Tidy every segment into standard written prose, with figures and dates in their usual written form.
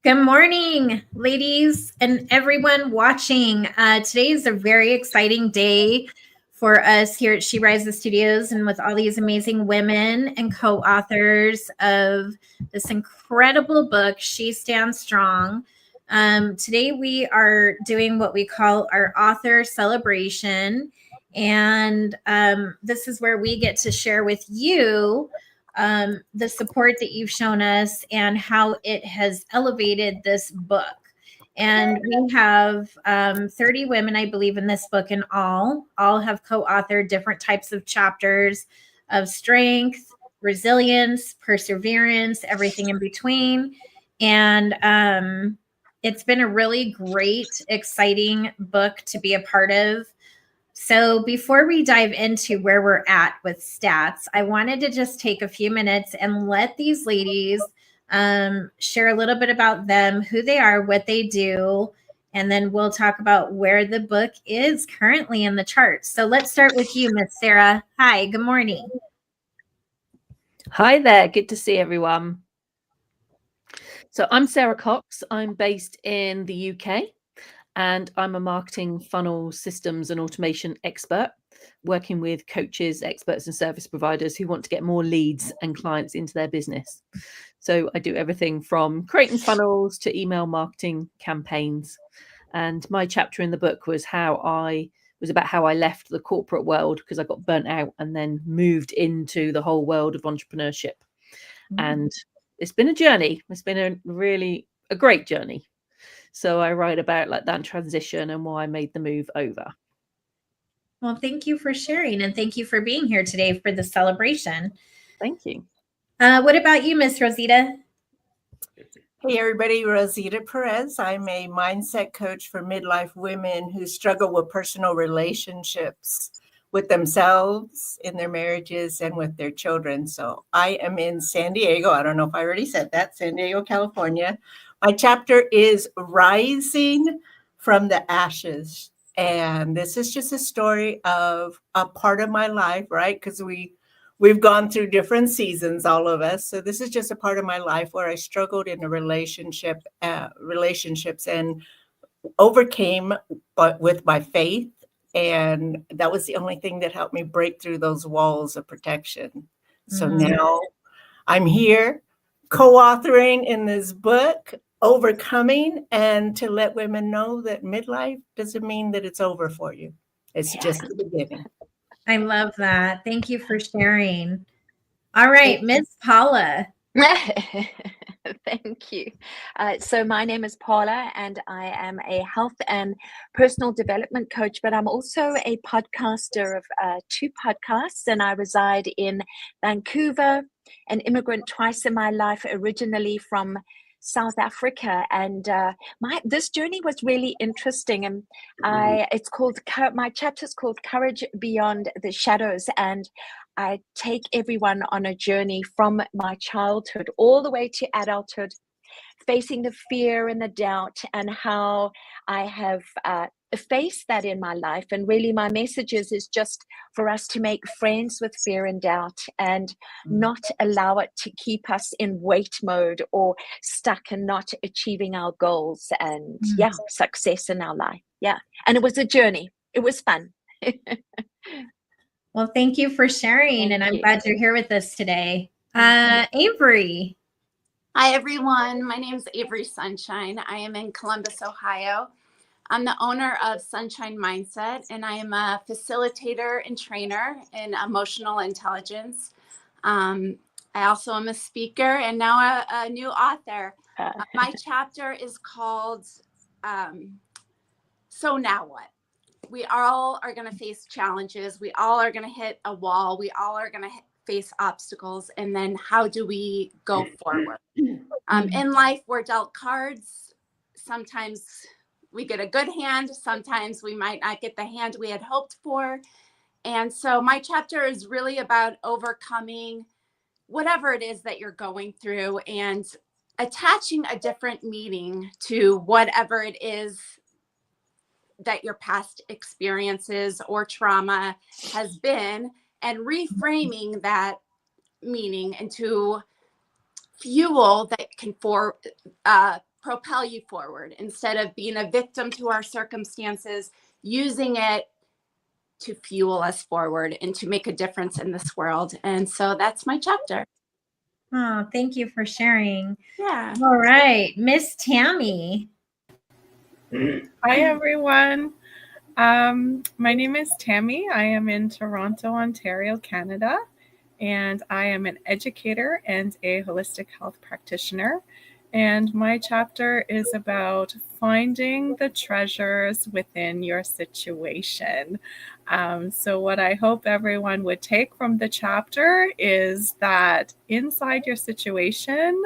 Good morning, ladies and everyone watching. Today is a very exciting day for us here at She Rises Studios and with all these amazing women and co-authors of this incredible book, She Stands Strong. Today we are doing what we call our author celebration. And this is where we get to share with you the support that you've shown us and how it has elevated this book. And we have 30 women, I believe, in this book in all. All have co-authored different types of chapters of strength, resilience, perseverance, everything in between. And it's been a really great, exciting book to be a part of. So before we dive into where we're at with stats, I wanted to just take a few minutes and let these ladies share a little bit about them, who they are, what they do, and then we'll talk about where the book is currently in the charts. So let's start with you, Miss Sarah. Hi, good morning. Hi there, good to see everyone. So I'm Sarah Cox. I'm based in the UK and I'm a marketing funnel systems and automation expert, working with coaches, experts and service providers who want to get more leads and clients into their business. So I do everything from creating funnels to email marketing campaigns. And my chapter in the book was about how I left the corporate world because I got burnt out and then moved into the whole world of entrepreneurship. And it's been a journey. It's been a great journey. So I write about like that transition and why I made the move over. Well, thank you for sharing and thank you for being here today for the celebration. Thank you. What about you, Miss Rosita? Hey everybody, Rosita Perez. I'm a mindset coach for midlife women who struggle with personal relationships with themselves, in their marriages, and with their children. So I am in San Diego. I don't know if I already said that, San Diego, California. My chapter is Rising from the Ashes. And this is just a story of a part of my life, right? Because we've gone through different seasons, all of us. So this is just a part of my life where I struggled in a relationships and overcame with my faith. And that was the only thing that helped me break through those walls of protection. So now I'm here co-authoring in this book, Overcoming, and to let women know that midlife doesn't mean that it's over for you. It's just the beginning. I love that. Thank you for sharing. All right, Miss Paula. Thank you. So my name is Paula and I am a health and personal development coach, but I'm also a podcaster of 2 podcasts, and I reside in Vancouver, an immigrant twice in my life, originally from South Africa. And this journey was really interesting. And my chapter is called Courage Beyond the Shadows. And I take everyone on a journey from my childhood all the way to adulthood, facing the fear and the doubt and how I have faced that in my life. And really my message is just for us to make friends with fear and doubt and not allow it to keep us in wait mode or stuck and not achieving our goals and success in our life. And it was a journey. It was fun. Well, thank you for sharing, and I'm glad you're here with us today. Avery. Hi, everyone. My name is Avery Sunshine. I am in Columbus, Ohio. I'm the owner of Sunshine Mindset, and I am a facilitator and trainer in emotional intelligence. I also am a speaker and now a new author. My chapter is called So Now What? We all are going to face challenges. We all are going to hit a wall. We all are going to face obstacles. And then how do we go forward? In life, we're dealt cards. Sometimes we get a good hand. Sometimes we might not get the hand we had hoped for. And so my chapter is really about overcoming whatever it is that you're going through and attaching a different meaning to whatever it is that your past experiences or trauma has been, and reframing that meaning into fuel that can propel you forward instead of being a victim to our circumstances, using it to fuel us forward and to make a difference in this world. And so that's my chapter. Oh, thank you for sharing. Yeah. All right, Miss Tammy. Hi, everyone. My name is Tammy. I am in Toronto, Ontario, Canada, and I am an educator and a holistic health practitioner. And my chapter is about finding the treasures within your situation. So what I hope everyone would take from the chapter is that inside your situation,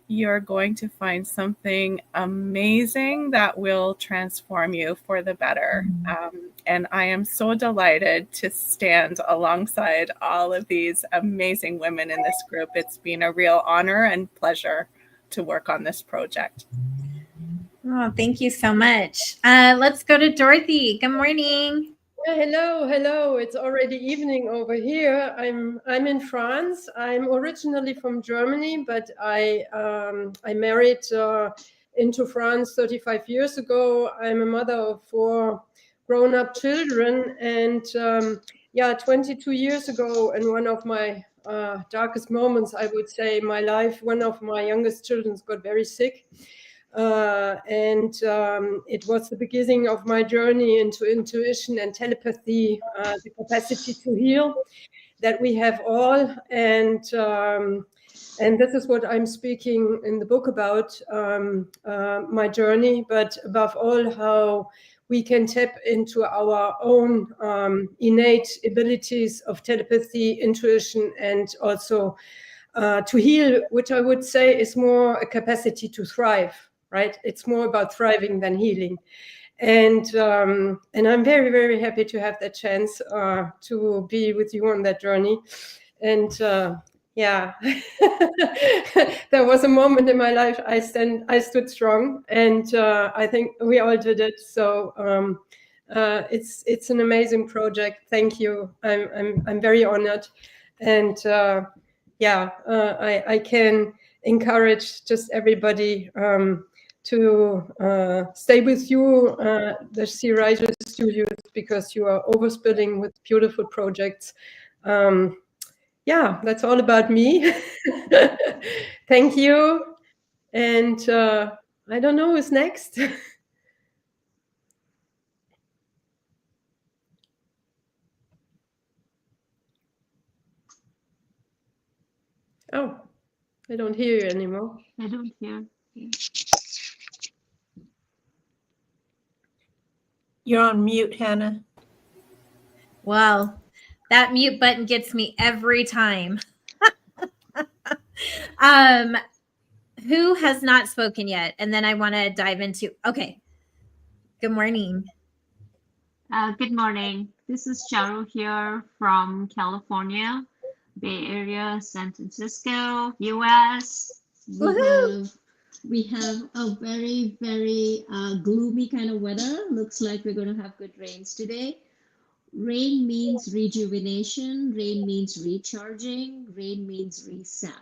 you're going to find something amazing that will transform you for the better. And I am so delighted to stand alongside all of these amazing women in this group. It's been a real honor and pleasure to work on this project. Oh, thank you so much. Let's go to Dorothy. Good morning. Hello. It's already evening over here. I'm in France. I'm originally from Germany, but I married into France 35 years ago. I'm a mother of 4 grown-up children, and 22 years ago, in one of my darkest moments, I would say, in my life, one of my youngest children got very sick. It was the beginning of my journey into intuition and telepathy, the capacity to heal that we have all. And this is what I'm speaking in the book about, my journey, but above all, how we can tap into our own innate abilities of telepathy, intuition, and also to heal, which I would say is more a capacity to thrive. Right? It's more about thriving than healing. And I'm very, very happy to have that chance to be with you on that journey. And there was a moment in my life I stood strong, and I think we all did it. So it's an amazing project. Thank you. I'm very honored. And I can encourage just everybody to stay with you, the She Rises Studios, because you are overspilling with beautiful projects. That's all about me. Thank you. And I don't know who's next. Oh, I don't hear you anymore. I don't hear. You're on mute, Hanna. Well, that mute button gets me every time. Who has not spoken yet? And then I want to dive into, okay. Good morning. Good morning. This is Charu here from California, Bay Area, San Francisco, US. We have a very, very gloomy kind of weather. Looks like we're going to have good rains today. Rain means rejuvenation. Rain means recharging. Rain means reset.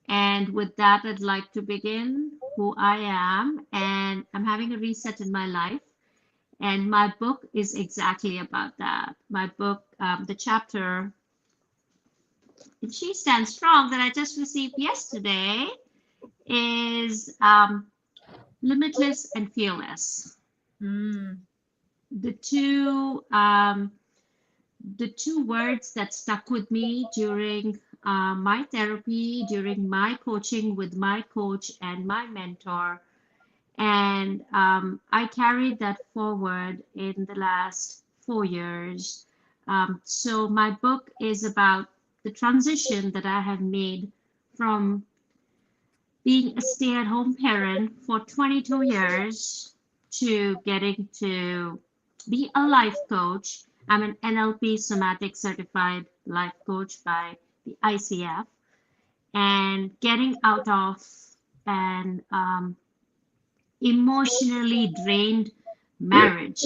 And with that, I'd like to begin who I am. And I'm having a reset in my life. And my book is exactly about that. My book, the chapter, and She Stands Strong, that I just received yesterday, is Limitless and Fearless. The two words that stuck with me during my therapy, during my coaching with my coach and my mentor. And I carried that forward in the last 4 years. So my book is about the transition that I have made from being a stay-at-home parent for 22 years to getting to be a life coach. I'm an NLP somatic certified life coach by the ICF, and getting out of an emotionally drained marriage,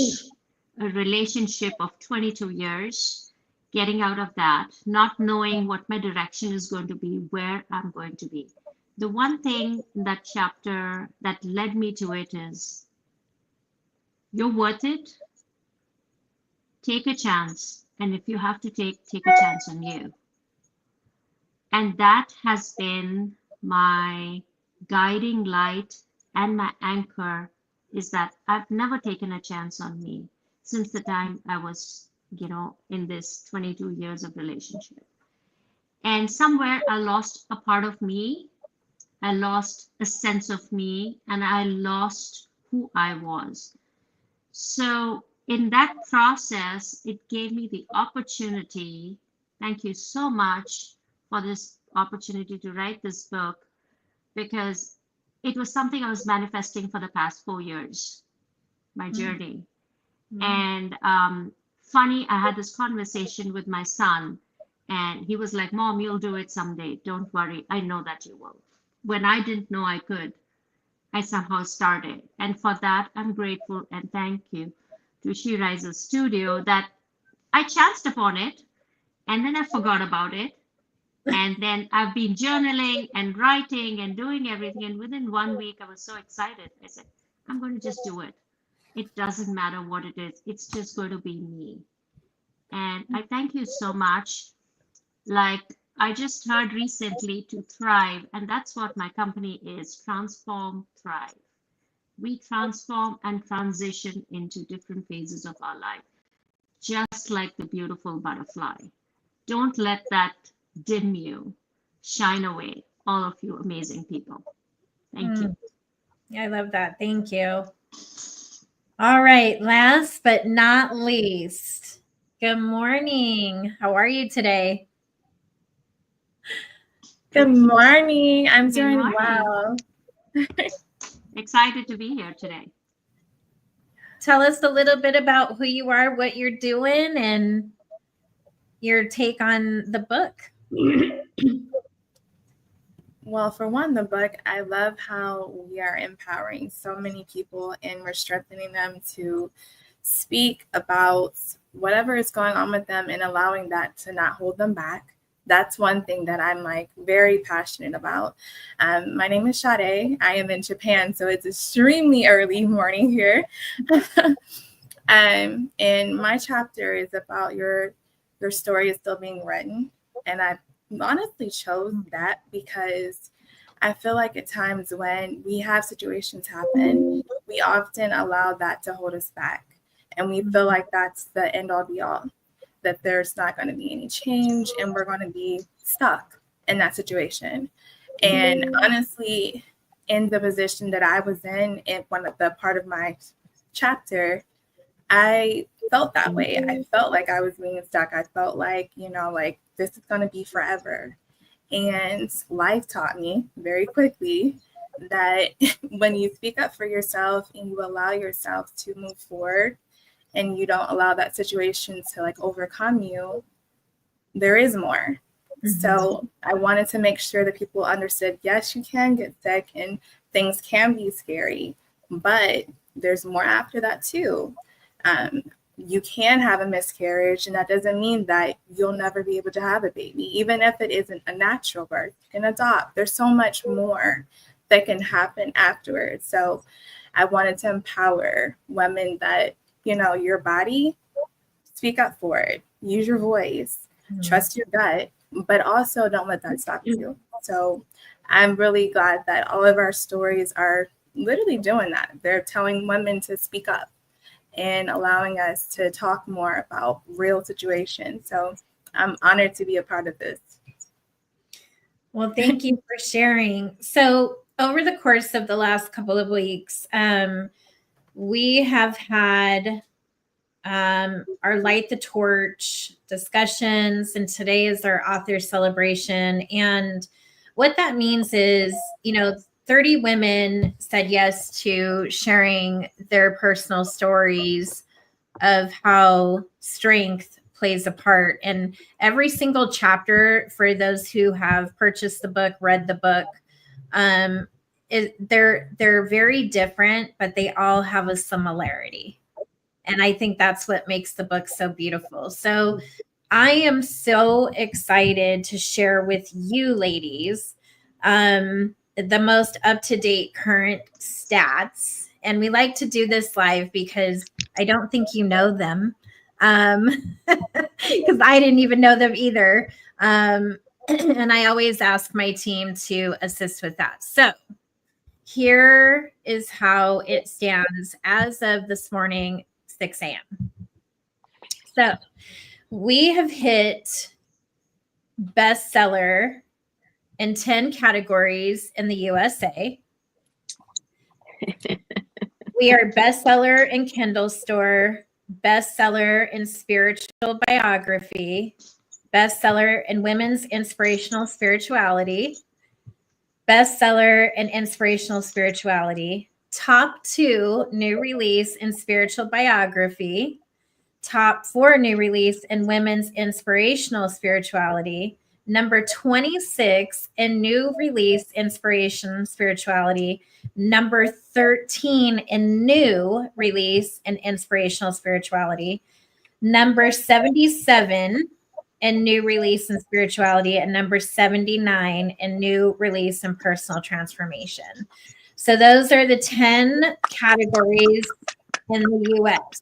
a relationship of 22 years, getting out of that, not knowing what my direction is going to be, where I'm going to be. the one thing in that chapter that led me to it is you're worth it. Take a chance. And if you have to take a chance on you. And that has been my guiding light and my anchor, is that I've never taken a chance on me since the time I was, in this 22 years of relationship. And somewhere I lost a part of me. I lost a sense of me, and I lost who I was. So in that process, it gave me the opportunity. Thank you so much for this opportunity to write this book, because it was something I was manifesting for the past 4 years, my journey. And funny, I had this conversation with my son, and he was like, Mom, you'll do it someday. Don't worry. I know that you will. When I didn't know I could, I somehow started. And for that, I'm grateful and thank you to She Rises Studio that I chanced upon it, and then I forgot about it. And then I've been journaling and writing and doing everything. And within 1 week, I was so excited. I said, I'm going to just do it. It doesn't matter what it is. It's just going to be me. And I thank you so much. Like I just heard recently, to thrive. And that's what my company is, Transform, Thrive. We transform and transition into different phases of our life, just like the beautiful butterfly. Don't let that dim you. Shine away, all of you amazing people. Thank you. I love that. Thank you. All right. Last but not least, good morning. How are you today? Good morning. I'm Good doing morning. well. Excited to be here today. Tell us a little bit about who you are, what you're doing, and your take on the book. Well, for one, the book, I love how we are empowering so many people and we're strengthening them to speak about whatever is going on with them and allowing that to not hold them back. That's one thing that I'm like very passionate about. My name is Sade. I am in Japan, so it's extremely early morning here. And my chapter is about your story is still being written. And I honestly chose that because I feel like at times when we have situations happen, we often allow that to hold us back. And we feel like that's the end all be all, that there's not going to be any change and we're going to be stuck in that situation. And honestly, in the position that I was in one of the part of my chapter, I felt that way. I felt like I was being stuck. I felt like, like this is going to be forever. And life taught me very quickly that when you speak up for yourself and you allow yourself to move forward and you don't allow that situation to like overcome you, there is more. So I wanted to make sure that people understood, yes, you can get sick and things can be scary, but there's more after that too. You can have a miscarriage, and that doesn't mean that you'll never be able to have a baby. Even if it isn't a natural birth, you can adopt. There's so much more that can happen afterwards. So I wanted to empower women that, your body, speak up for it, use your voice, trust your gut, but also don't let that stop you. So I'm really glad that all of our stories are literally doing that. They're telling women to speak up and allowing us to talk more about real situations. So I'm honored to be a part of this. Well, thank you for sharing. So over the course of the last couple of weeks, we have had our Light the Torch discussions, and today is our author celebration. And what that means is, 30 women said yes to sharing their personal stories of how strength plays a part. And every single chapter, for those who have purchased the book, read the book, they're very different, but they all have a similarity. And I think that's what makes the book so beautiful. So I am so excited to share with you ladies the most up-to-date current stats. And we like to do this live because I don't think you know them, because I didn't even know them either. And I always ask my team to assist with that. So here is how it stands as of this morning, 6 a.m. So we have hit bestseller in 10 categories in the USA. We are bestseller in Kindle Store, bestseller in spiritual biography, bestseller in women's inspirational spirituality, bestseller in inspirational spirituality, top 2 new release in spiritual biography, top 4 new release in women's inspirational spirituality, number 26 in new release inspiration spirituality, number 13 in new release in inspirational spirituality, number 77 in new release in spirituality, and number 79 in new release in personal transformation. So those are the 10 categories in the US.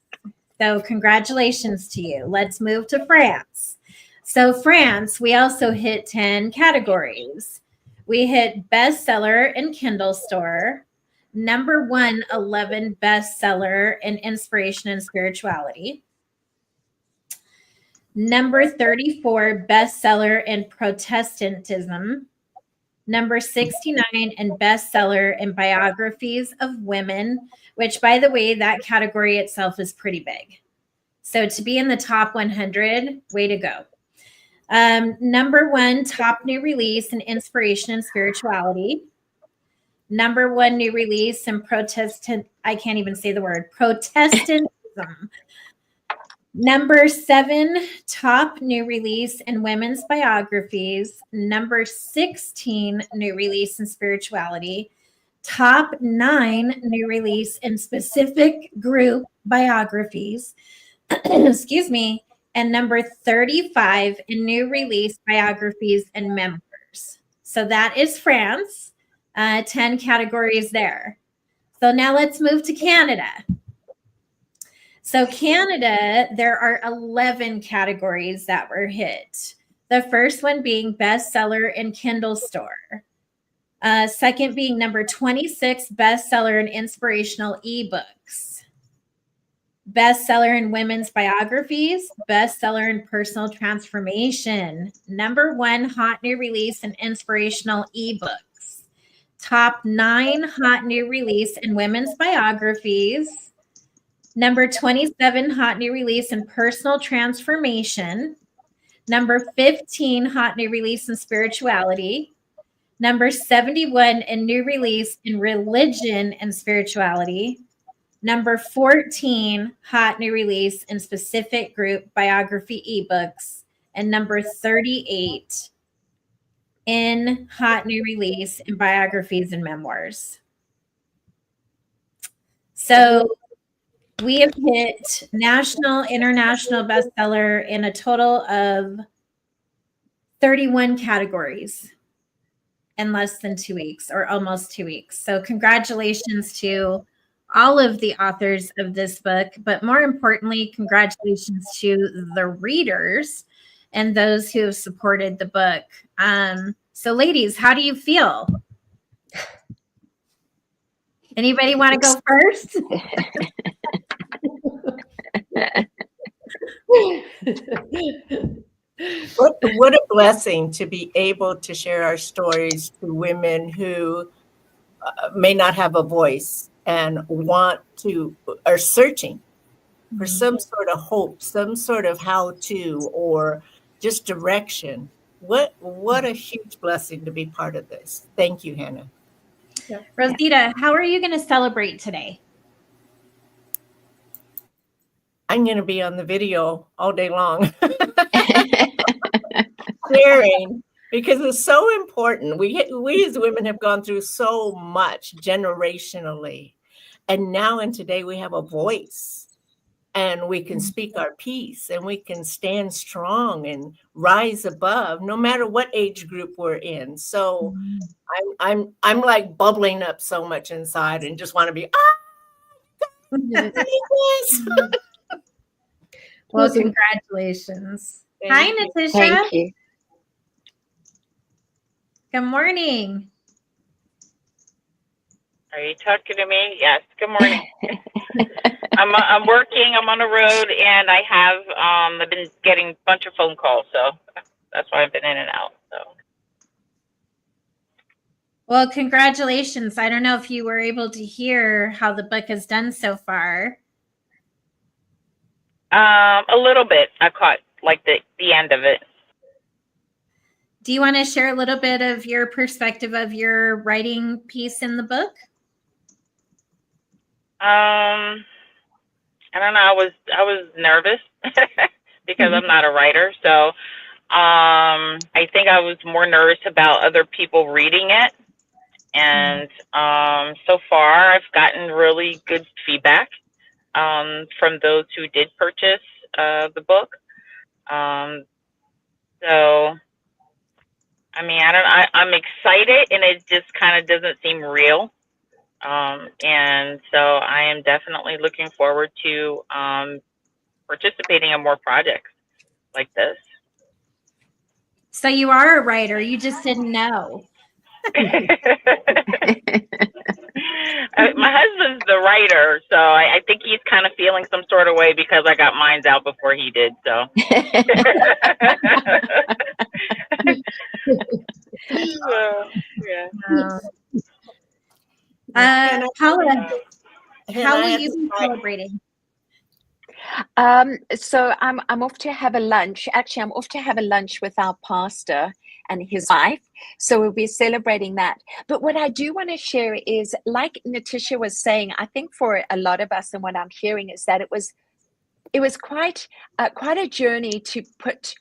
So congratulations to you. Let's move to France. So France, we also hit 10 categories. We hit bestseller in Kindle Store, number 111 bestseller in inspiration and spirituality, number 34 bestseller in Protestantism, number 69 in bestseller in biographies of women, which, by the way, that category itself is pretty big. So to be in the top 100, way to go. Number 1 top new release in inspiration and spirituality. Number 1 new release in Protestantism. Number 7 top new release in women's biographies. Number 16 new release in spirituality. Top 9 new release in specific group biographies. Excuse me. And number 35 in new release biographies and memoirs. So that is France, 10 categories there. So now let's move to Canada. So Canada, there are 11 categories that were hit. The first one being bestseller in Kindle Store. Second being number 26 bestseller in inspirational ebooks. Bestseller in women's biographies, bestseller in personal transformation, number 1 hot new release in inspirational ebooks, top 9 hot new release in women's biographies, number 27 hot new release in personal transformation, number 15 hot new release in spirituality, number 71 in new release in religion and spirituality, number 14, hot new release in specific group biography ebooks, and number 38 in hot new release in biographies and memoirs. So we have hit national, international bestseller in a total of 31 categories in less than 2 weeks, or almost 2 weeks. So congratulations to all of the authors of this book, but more importantly, congratulations to the readers and those who have supported the book. So ladies, how do you feel? Anybody want to go first? What a blessing to be able to share our stories to women who may not have a voice and are searching for some sort of hope, some sort of how-to, or just direction. What a huge blessing to be part of this. Thank you, Hanna. Yeah. Rosita, how are you going to celebrate today? I'm going to be on the video all day long. Sharing, because it's so important. We as women have gone through so much generationally. And now and today we have a voice. and we can speak our piece, and we can stand strong and rise above no matter what age group we're in. So I'm like bubbling up so much inside and just want to be well, congratulations. Hi, Natasha. Thank you. Good morning. Are you talking to me? Yes. Good morning. I'm working. I'm on the road, and I have I've been getting a bunch of phone calls, so that's why I've been in and out. So. Well, congratulations. I don't know if you were able to hear how the book has done so far. A little bit. I caught like the end of it. Do you want to share a little bit of your perspective of your writing piece in the book? I don't know. I was nervous because I'm not a writer, so I think I was more nervous about other people reading it. And so far, I've gotten really good feedback from those who did purchase the book. So, I mean, I'm excited, and it just kind of doesn't seem real. And so I am definitely looking forward to participating in more projects like this. So you are a writer. You just didn't know. My husband's the writer, so I think he's kind of feeling some sort of way because I got mine out before he did. So. Yeah. Paula, how will you be celebrating? So I'm off to have a lunch. Actually, I'm off to have a lunch with our pastor and his wife. So we'll be celebrating that. But what I do want to share is, like Natasha was saying, I think for a lot of us, and what I'm hearing is that it was quite a journey to put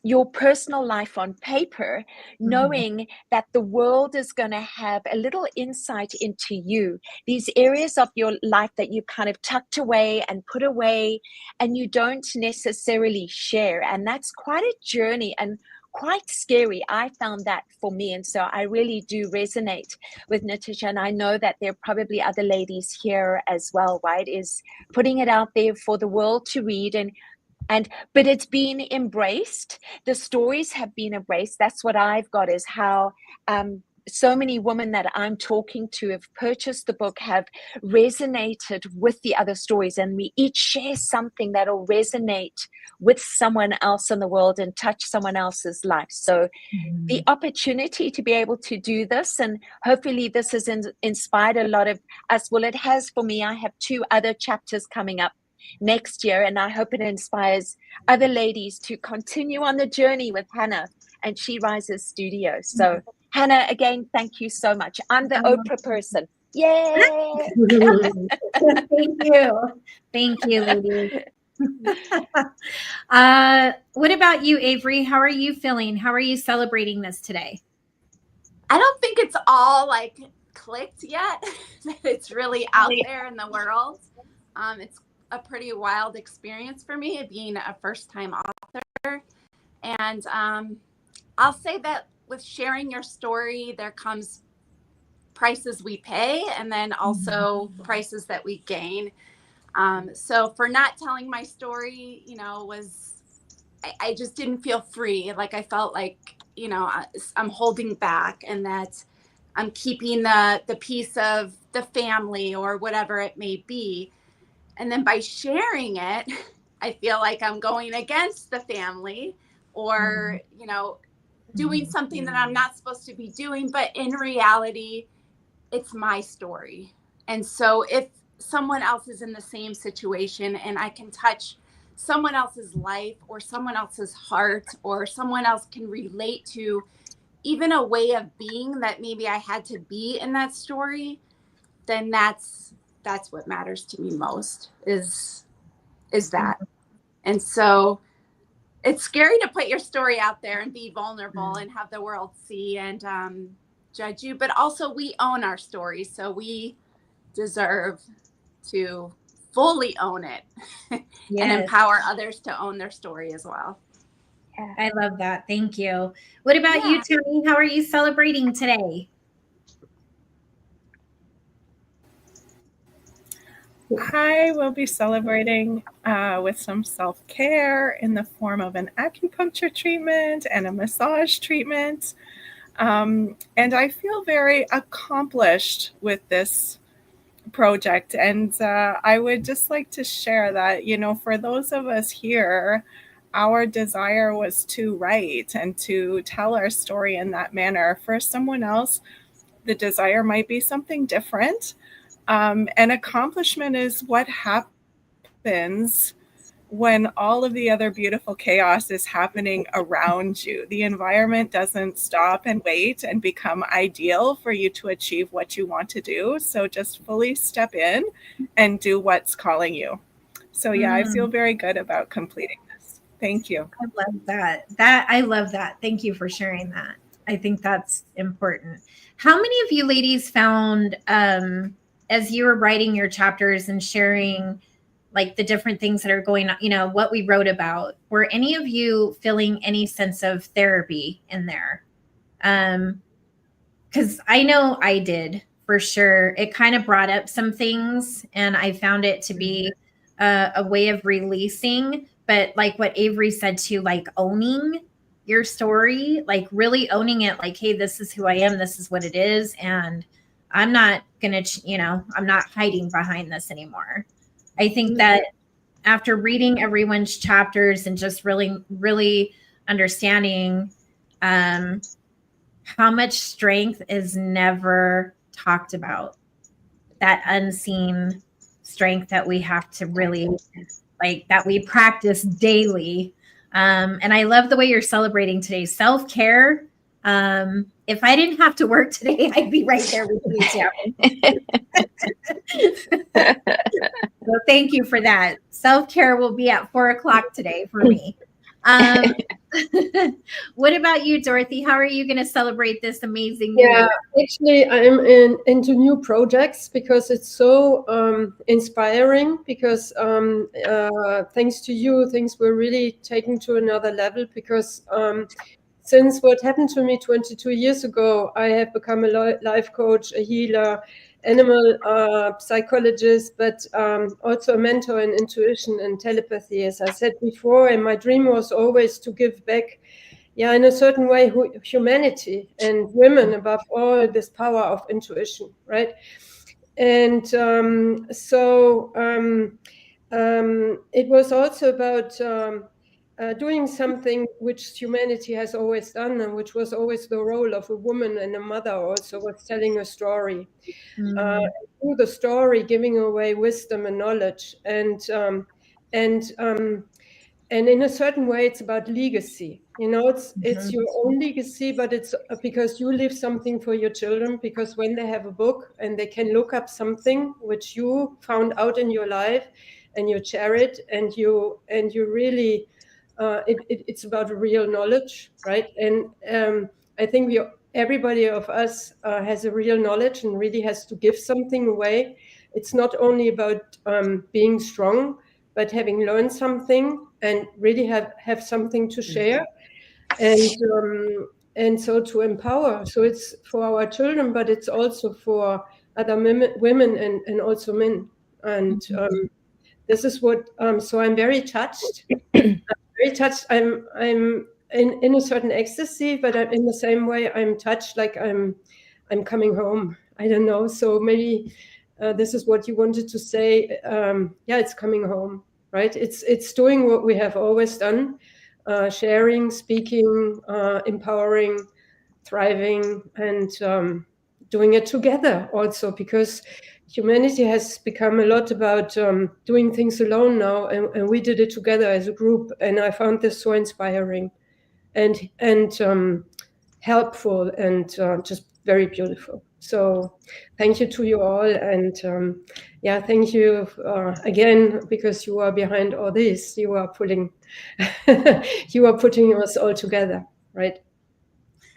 your personal life on paper, knowing that the world is going to have a little insight into you, these areas of your life that you kind of tucked away and put away and you don't necessarily share. And that's quite a journey and quite scary. I found that for me. And so I really do resonate with Natasha. And I know that there are probably other ladies here as well, right? Is putting it out there for the world to read, but it's been embraced. The stories have been embraced. That's what I've got, is how so many women that I'm talking to have purchased the book, have resonated with the other stories, and we each share something that'll resonate with someone else in the world and touch someone else's life. So the opportunity to be able to do this, and hopefully this has inspired a lot of us. Well, it has for me. I have 2 other chapters coming up next year, and I hope it inspires other ladies to continue on the journey with Hanna and She Rises Studio. So Hanna, again, thank you so much. I'm the Oprah person. Yay! Thank you, ladies. What about you, Avery? How are you feeling? How are you celebrating this today? I don't think it's all like clicked yet. It's really out there in the world. It's a pretty wild experience for me, being a first-time author. And I'll say that with sharing your story, there comes prices we pay, and then also prices that we gain. So for not telling my story, I just didn't feel free. Like I felt like, I'm holding back, and that I'm keeping the piece of the family or whatever it may be. And then by sharing it, I feel like I'm going against the family, or, doing something that I'm not supposed to be doing. But in reality, it's my story. And so if someone else is in the same situation and I can touch someone else's life or someone else's heart, or someone else can relate to even a way of being that maybe I had to be in that story, then that's what matters to me most, is that. And so it's scary to put your story out there and be vulnerable and have the world see and judge you, but also we own our stories, so we deserve to fully own it and Yes. empower others to own their story as well. I love that. Thank you. What about you, Tammy? How are you celebrating today? I will be celebrating with some self-care in the form of an acupuncture treatment and a massage treatment. And I feel very accomplished with this project. And I would just like to share that, you know, for those of us here, our desire was to write and to tell our story in that manner. For someone else, the desire might be something different. And accomplishment is what happens when all of the other beautiful chaos is happening around you. The environment doesn't stop and wait and become ideal for you to achieve what you want to do. So just fully step in and do what's calling you. So yeah, I feel very good about completing this. Thank you. I love that. I love that. Thank you for sharing that. I think that's important. How many of you ladies found, as you were writing your chapters and sharing like the different things that are going on, you know, what we wrote about, were any of you feeling any sense of therapy in there? Because I know I did for sure. It kind of brought up some things and I found it to be a way of releasing. But like what Avery said too, like owning your story, like really owning it, like, hey, this is who I am, this is what it is. And I'm not going to, you know, I'm not hiding behind this anymore. I think that after reading everyone's chapters and just really, really understanding how much strength is never talked about, that unseen strength that we have to really, like, that we practice daily. And I love the way you're celebrating today. Self-care. If I didn't have to work today, I'd be right there with you, So thank you for that. Self-care will be at 4:00 today for me. What about you, Dorothy? How are you going to celebrate this amazing new year? Actually, I'm into new projects because it's so inspiring. Because thanks to you, things were really taken to another level. Because since what happened to me 22 years ago, I have become a life coach, a healer, animal psychologist, but also a mentor in intuition and telepathy, as I said before. And my dream was always to give back, in a certain way, humanity and women above all, this power of intuition, right? And it was also about doing something which humanity has always done, and which was always the role of a woman and a mother, also was telling a story. Through the story, giving away wisdom and knowledge, and in a certain way, it's about legacy. You know, it's your own legacy, but it's because you leave something for your children. Because when they have a book and they can look up something which you found out in your life, and you share it, and you really, it's about real knowledge, right? And I think everybody of us has a real knowledge and really has to give something away. It's not only about being strong, but having learned something and really have something to share, and so to empower. So it's for our children, but it's also for other women and also men. And this is what. So I'm very touched. I'm in a certain ecstasy, but in the same way, I'm touched, like I'm coming home. I don't know. So maybe this is what you wanted to say. It's coming home, right? It's doing what we have always done, sharing, speaking, empowering, thriving, and doing it together also, because humanity has become a lot about doing things alone now, and we did it together as a group, and I found this so inspiring and helpful, and just very beautiful. So thank you to you all, and thank you again, because you are behind all this. You are putting us all together, right?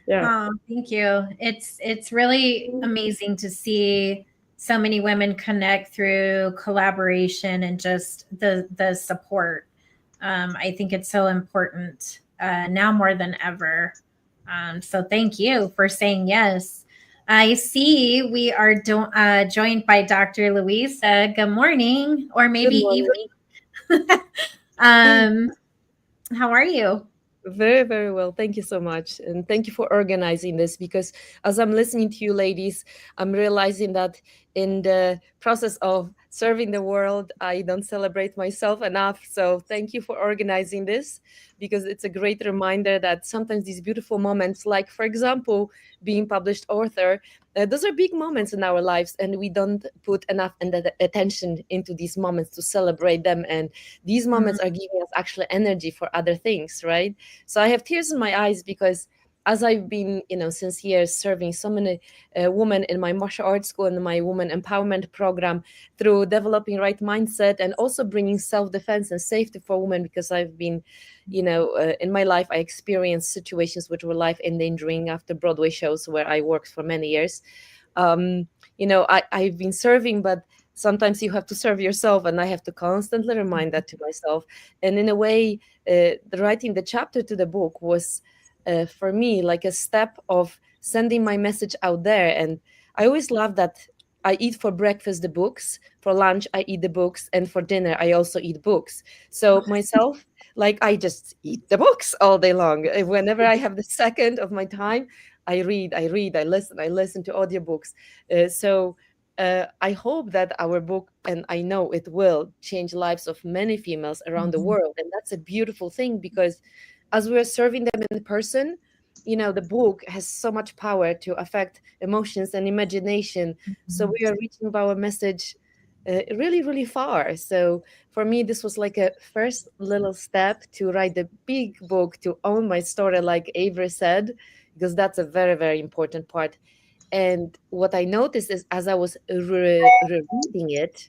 Yeah. Oh, thank you. It's really amazing to see so many women connect through collaboration and just the support. I think it's so important now more than ever. So thank you for saying yes. I see we are joined by Dr. Louisa. Good morning, or maybe evening. How are you? Very, very well. Thank you so much. And thank you for organizing this, because as I'm listening to you ladies, I'm realizing that in the process of serving the world, I don't celebrate myself enough. So thank you for organizing this, because it's a great reminder that sometimes these beautiful moments, like, for example, being published author, those are big moments in our lives, and we don't put enough attention into these moments to celebrate them. And these moments are giving us actually energy for other things, right? So I have tears in my eyes, because as I've been, since years serving so many women in my martial arts school and my women empowerment program, through developing right mindset and also bringing self-defense and safety for women, because I've been, in my life, I experienced situations which were life-endangering after Broadway shows where I worked for many years. I've been serving, but sometimes you have to serve yourself, and I have to constantly remind that to myself. And in a way, writing the chapter to the book was for me like a step of sending my message out there. And I always love that I eat for breakfast the books, for lunch I eat the books, and for dinner I also eat books. So myself, like, I just eat the books all day long. Whenever I have the second of my time, I read, I listen to audiobooks. I hope that our book, and I know it will, change lives of many females around the world. And that's a beautiful thing, because as we're serving them in person, the book has so much power to affect emotions and imagination. So we are reaching our message really, really far. So for me, this was like a first little step to write the big book, to own my story, like Avery said, because that's a very, very important part. And what I noticed is, as I was rereading it,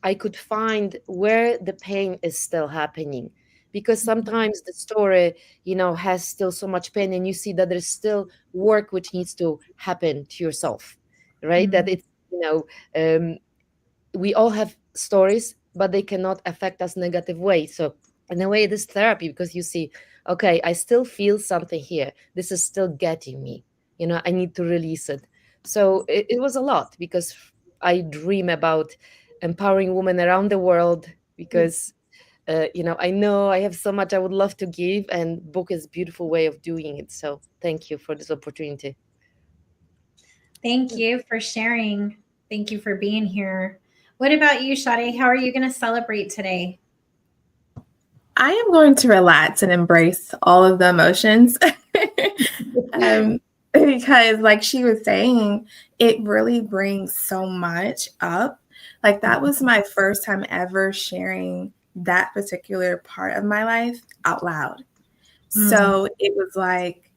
I could find where the pain is still happening. Because sometimes the story, has still so much pain, and you see that there's still work which needs to happen to yourself, right? That it's, we all have stories, but they cannot affect us negative way. So in a way, it is therapy, because you see, okay, I still feel something here. This is still getting me. I need to release it. So it was a lot, because I dream about empowering women around the world, because I know I have so much I would love to give, and book is a beautiful way of doing it. So thank you for this opportunity. Thank you for sharing. Thank you for being here. What about you, Sade? How are you going to celebrate today? I am going to relax and embrace all of the emotions. Because like she was saying, it really brings so much up. Like, that was my first time ever sharing that particular part of my life out loud. So it was like,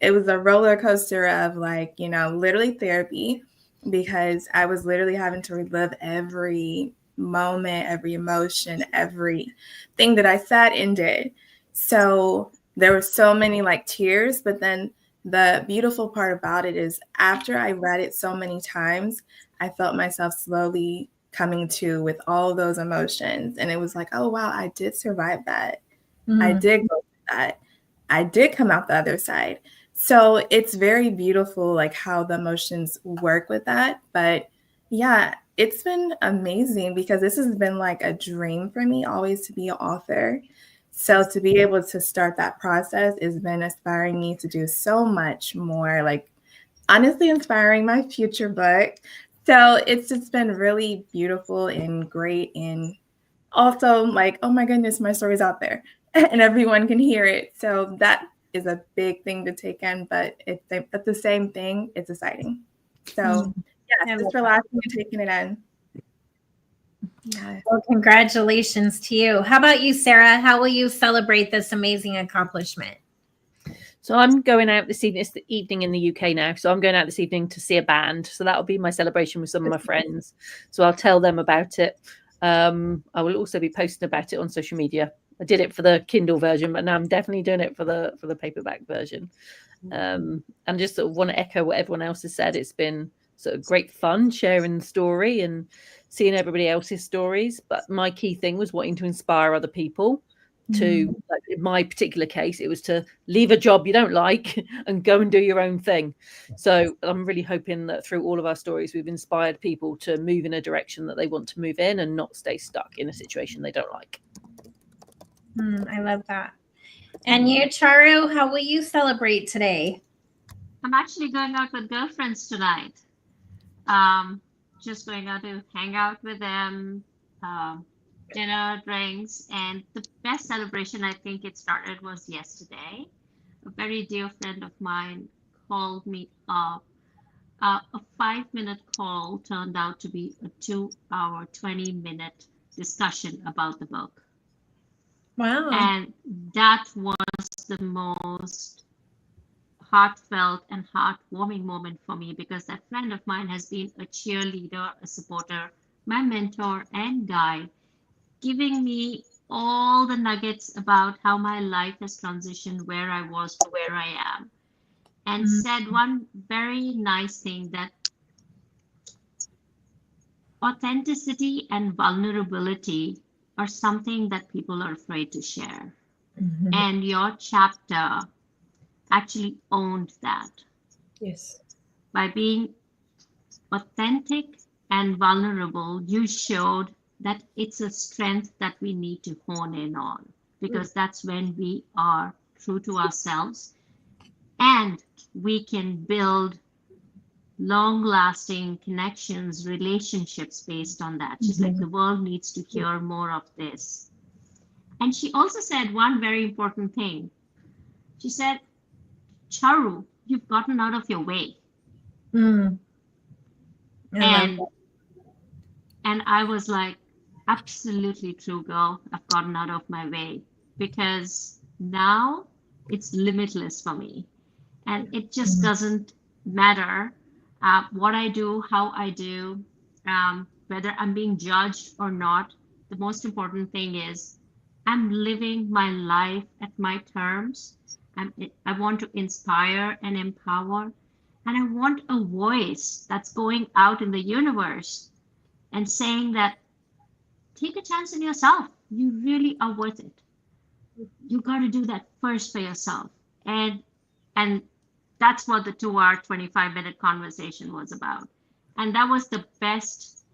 it was a roller coaster of, like, literally therapy, because I was literally having to relive every moment, every emotion, everything that I said and did. So there were so many like tears, but then the beautiful part about it is, after I read it so many times, I felt myself slowly coming to with all those emotions. And it was like, oh, wow, I did survive that. I did go through that. I did come out the other side. So it's very beautiful, like, how the emotions work with that. But yeah, it's been amazing, because this has been like a dream for me always to be an author. So to be able to start that process has been inspiring me to do so much more, like, honestly inspiring my future book. So it's just been really beautiful and great, and also like, oh my goodness, my story's out there and everyone can hear it. So that is a big thing to take in, but at the same thing, it's exciting. So yeah, just relaxing and taking it in. Yeah. Well, congratulations to you. How about you, Sarah? How will you celebrate this amazing accomplishment? So I'm going out this evening. It's the evening in the UK now. So I'm going out this evening to see a band. So that'll be my celebration with some of my friends. So I'll tell them about it. I will also be posting about it on social media. I did it for the Kindle version, but now I'm definitely doing it for the paperback version. And just sort of want to echo what everyone else has said. It's been So great fun sharing the story and seeing everybody else's stories. But my key thing was wanting to inspire other people to, like in my particular case, it was to leave a job you don't like and go and do your own thing. So I'm really hoping that through all of our stories, we've inspired people to move in a direction that they want to move in and not stay stuck in a situation they don't like. I love that. And you, Charu, how will you celebrate today? I'm actually going out with girlfriends tonight. Just going out to hang out with them, dinner, drinks, and the best celebration I think it started was yesterday. A very dear friend of mine called me up. A 5-minute call turned out to be a 2-hour, 20-minute discussion about the book. Wow. And that was the most heartfelt and heartwarming moment for me, because that friend of mine has been a cheerleader, a supporter, my mentor and guide, giving me all the nuggets about how my life has transitioned, where I was to where I am, and said one very nice thing, that authenticity and vulnerability are something that people are afraid to share. And your chapter actually owned that. Yes. By being authentic and vulnerable, you showed that it's a strength that we need to hone in on, because that's when we are true to ourselves and we can build long-lasting connections, relationships based on that. She's like, the world needs to hear more of this. And she also said one very important thing. She said, Charu, you've gotten out of your way. And I was like, absolutely true, girl. I've gotten out of my way, because now it's limitless for me. And it just doesn't matter what I do, how I do, whether I'm being judged or not. The most important thing is I'm living my life at my terms. I want to inspire and empower, and I want a voice that's going out in the universe and saying that, take a chance in yourself. You really are worth it. You got to do that first for yourself. And that's what the 2-hour, 25-minute conversation was about. And that was the best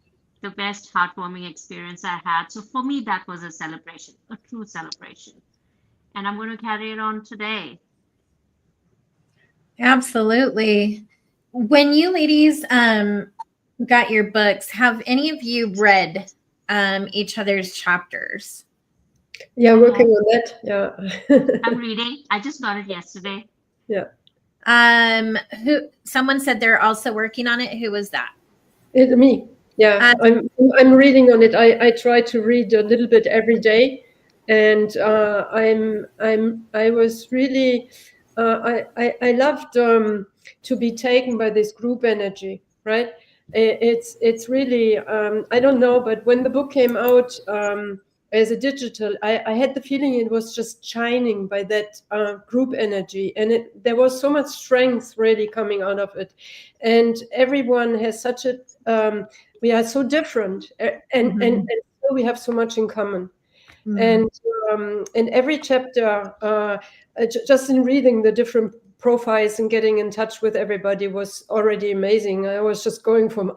heartwarming experience I had. So for me, that was a celebration, a true celebration. And I'm going to carry it on today. Absolutely. When you ladies got your books, have any of you read each other's chapters? Yeah, working on that. Yeah. I'm reading. I just got it yesterday. Yeah. Someone said they're also working on it. Who was that? Me. Yeah, I'm reading on it. I try to read a little bit every day, and I was really I loved to be taken by this group energy, right? It's really I don't know, but when the book came out as a digital, I had the feeling it was just shining by that group energy, and there was so much strength really coming out of it, and everyone has such a we are so different, and still we have so much in common. And in every chapter, just in reading the different profiles and getting in touch with everybody was already amazing. I was just going from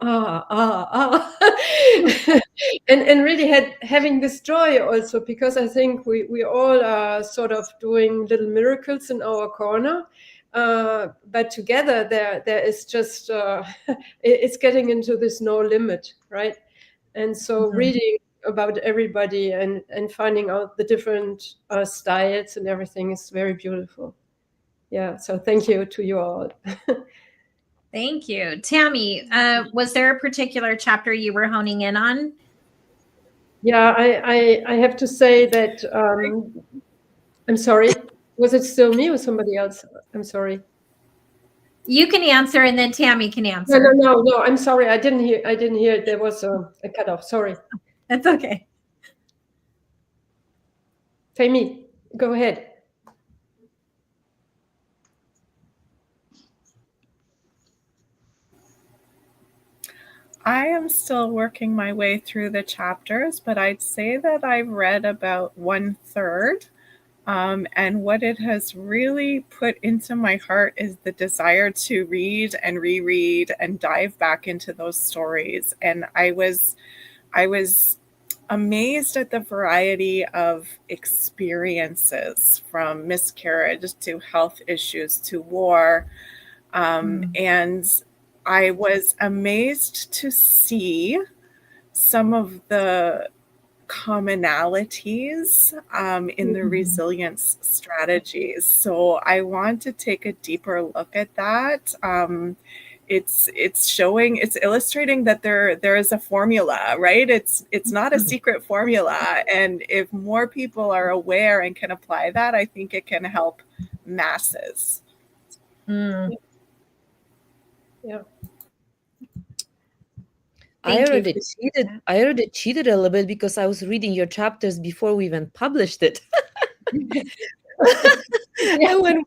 and really having this joy also, because I think we all are sort of doing little miracles in our corner. But together there is just it's getting into this no limit, right? And so reading about everybody and finding out the different styles and everything is very beautiful. Yeah, so thank you to you all. Thank you. Tammy, was there a particular chapter you were honing in on? Yeah, I have to say that I'm sorry. Was it still me or somebody else? I'm sorry. You can answer, and then Tammy can answer. No. I'm sorry. I didn't hear. There was a cutoff. Sorry. That's okay. Tammy, go ahead. I am still working my way through the chapters, but I'd say that I've read about 1/3. And what it has really put into my heart is the desire to read and reread and dive back into those stories. And I was amazed at the variety of experiences, from miscarriage to health issues to war. And I was amazed to see some of the commonalities in the resilience strategies. So I want to take a deeper look at that. It's illustrating that there is a formula, right? It's not a secret formula. And if more people are aware and can apply that, I think it can help masses. Yeah. I already cheated a little bit because I was reading your chapters before we even published it. And when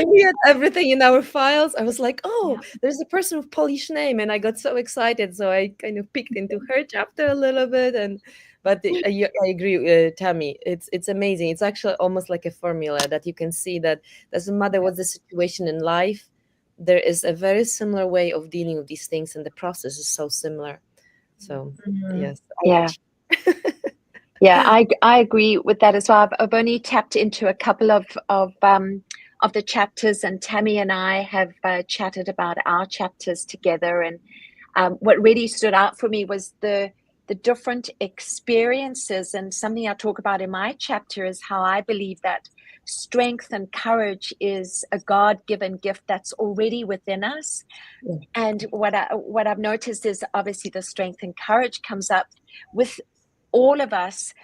we had everything in our files, I was like, oh, there's a person with Polish name, and I got so excited. So I kind of peeked into her chapter a little bit, but I agree, Tammy. It's amazing. It's actually almost like a formula that you can see that doesn't matter what the situation in life, there is a very similar way of dealing with these things, and the process is so similar. So yes, I agree with that as well. I've only tapped into a couple of the chapters, and Tammy and I have chatted about our chapters together. And what really stood out for me was the different experiences. And something I talk about in my chapter is how I believe that strength and courage is a God-given gift that's already within us. And what I've noticed is obviously the strength and courage comes up with all of us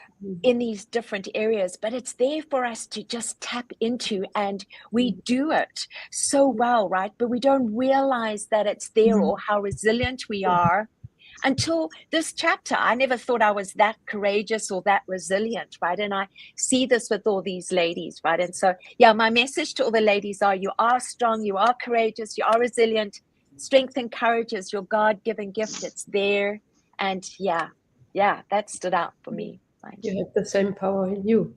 in these different areas, but it's there for us to just tap into, and we do it so well, right? But we don't realize that it's there or how resilient we are until this chapter. I never thought I was that courageous or that resilient, right? And I see this with all these ladies, right? And so, my message to all the ladies are: you are strong, you are courageous, you are resilient. Strength and courage is your God-given gift. It's there. And that stood out for me. You have the same power in you.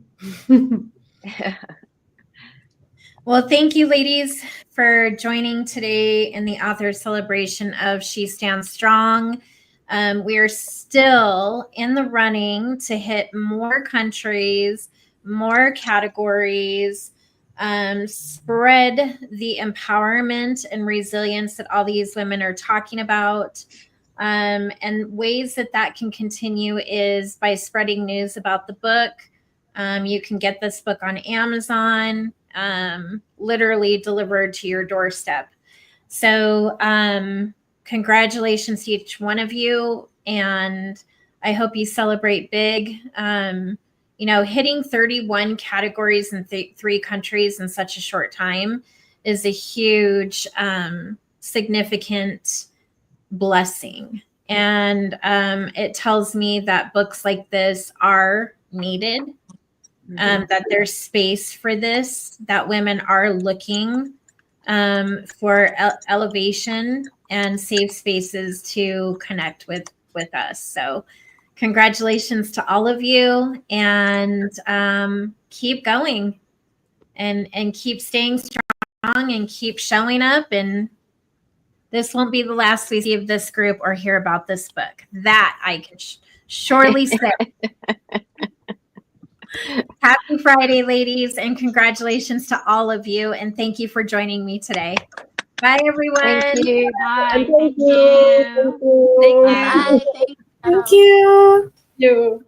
Well, thank you, ladies, for joining today in the author celebration of She Stands Strong. We are still in the running to hit more countries, more categories, spread the empowerment and resilience that all these women are talking about. And ways that can continue is by spreading news about the book. You can get this book on Amazon, literally delivered to your doorstep. So congratulations to each one of you. And I hope you celebrate big. Hitting 31 categories in 3 countries in such a short time is a huge, significant blessing. And it tells me that books like this are needed, that there's space for this, that women are looking for elevation and safe spaces to connect with us. So congratulations to all of you, and keep going and keep staying strong and keep showing up. And this won't be the last we see of this group or hear about this book. That I can surely say. Happy Friday, ladies, and congratulations to all of you. And thank you for joining me today. Bye, everyone. Thank you. Bye. Thank you. Thank you. Thank you. Bye. Thank you. You.